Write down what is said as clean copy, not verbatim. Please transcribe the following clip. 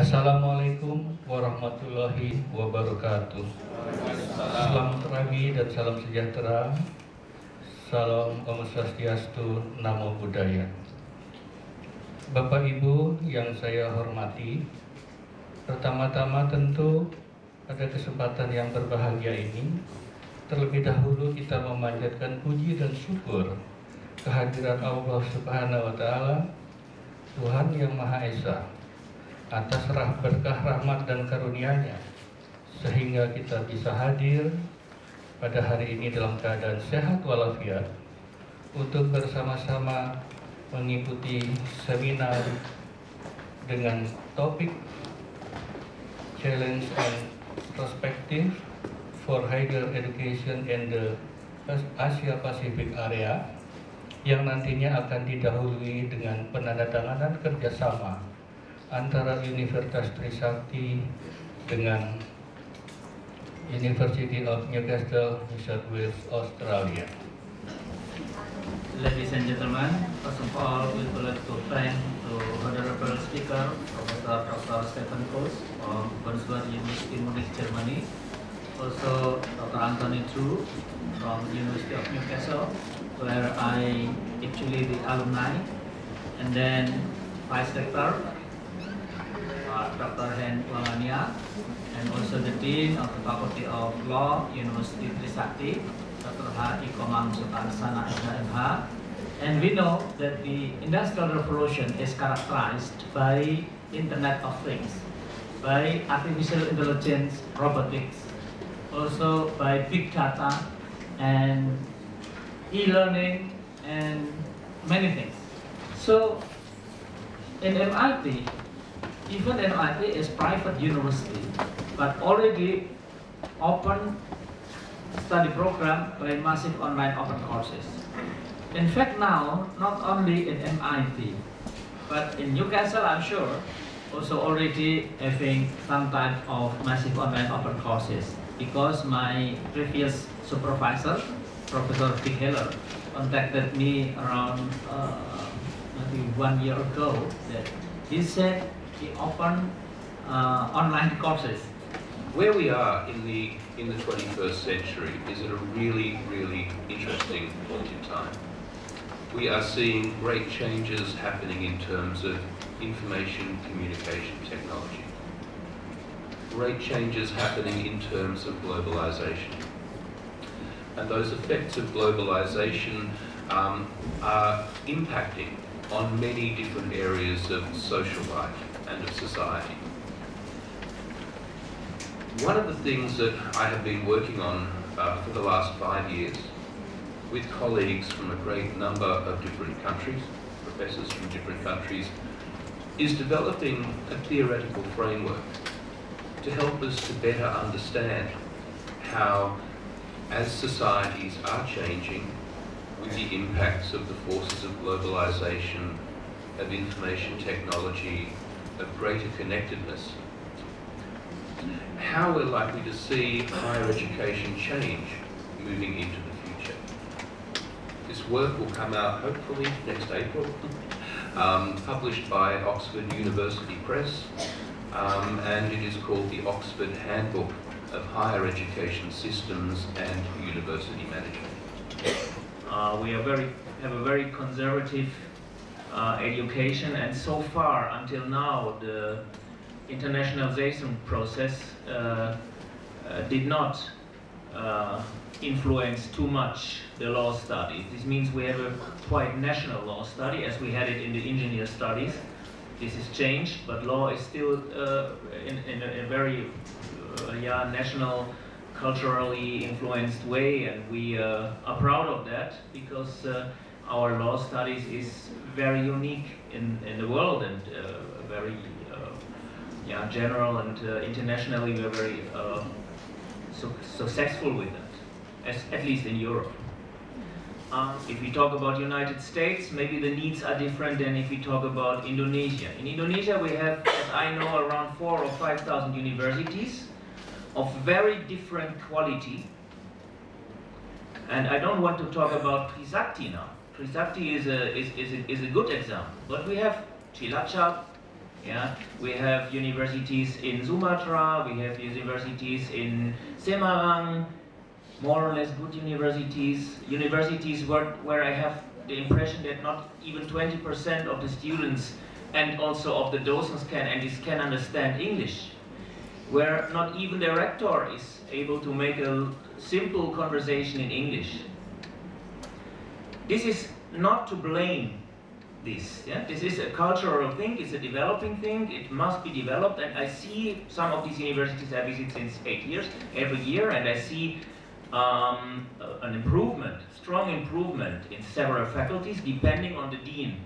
Assalamualaikum warahmatullahi wabarakatuh. Selamat pagi dan salam sejahtera. Salam Om Swastiastu, Namo Buddhaya. Bapak Ibu yang saya hormati, pertama-tama tentu pada kesempatan yang berbahagia ini, terlebih dahulu kita memanjatkan puji dan syukur kehadiran Allah Subhanahu wa Ta'ala, Tuhan yang Maha Esa, atas berkah rahmat dan karunia-Nya sehingga kita bisa hadir pada hari ini dalam keadaan sehat walafiat untuk bersama-sama mengikuti seminar dengan topik Challenge and Perspective for Higher Education in the Asia Pacific Area yang nantinya akan didahului dengan penandatanganan kerjasama antara Universitas Trisakti dengan University of Newcastle, New South Wales, Australia. Ladies and gentlemen, first of all, we would like to thank the Honorable Speaker, Professor Dr. Stephen Kos from University of Germany, also Dr. Antony Drew from University of Newcastle, where I actually the alumni, and then Vice Rector, Dr. Hen Wangania, and also the Dean of the Faculty of Law, University of Trisakti, Dr. Komang Suka'arsana, M.H. And we know that the Industrial Revolution is characterized by Internet of Things, by artificial intelligence, robotics, also by big data and e-learning and many things. So in MIT, even MIT is private university, but already open study program by massive online open courses. In fact, now not only in MIT, but in Newcastle, I'm sure, also already having some type of massive online open courses. Because my previous supervisor, Professor Heller, contacted me around maybe 1 year ago. That he said he opened online courses. Where we are in the 21st century is at a really interesting point in time. We are seeing great changes happening in terms of information communication technology. Great changes happening in terms of globalization. And those effects of globalization are impacting on many different areas of social life and of society. One of the things that I have been working on for the last 5 years with colleagues from a great number of different countries, professors from different countries, is developing a theoretical framework to help us to better understand how, as societies are changing with the impacts of the forces of globalization, of information technology, of greater connectedness, how we're likely to see higher education change moving into the future. This work will come out hopefully next April, published by Oxford University Press, and it is called the Oxford Handbook of Higher Education Systems and University Management. We have a very conservative education, and so far until now the internationalization process did not influence too much the law study. This means we have a quite national law study as we had it in the engineer studies. This is changed, but law is still in a very national, culturally influenced way, and we are proud of that because our law studies is very unique in the world and very general, and internationally we are very successful with it, at least in Europe. If we talk about United States, maybe the needs are different than if we talk about Indonesia. In Indonesia we have, as I know, around 4,000 or 5,000 universities of very different quality. And I don't want to talk about Trisakti now. Trisakti is a good example, but we have Cilacap, Yeah, we have universities in Sumatra, we have universities in Semarang, more or less good universities, where I have the impression that not even 20% of the students and also of the docents can understand English, where not even the rector is able to make a simple conversation in English. This is not to blame this. Yeah? This is a cultural thing, it's a developing thing, it must be developed, and I see some of these universities I visit since 8 years, every year, and I see an improvement, strong improvement in several faculties depending on the dean.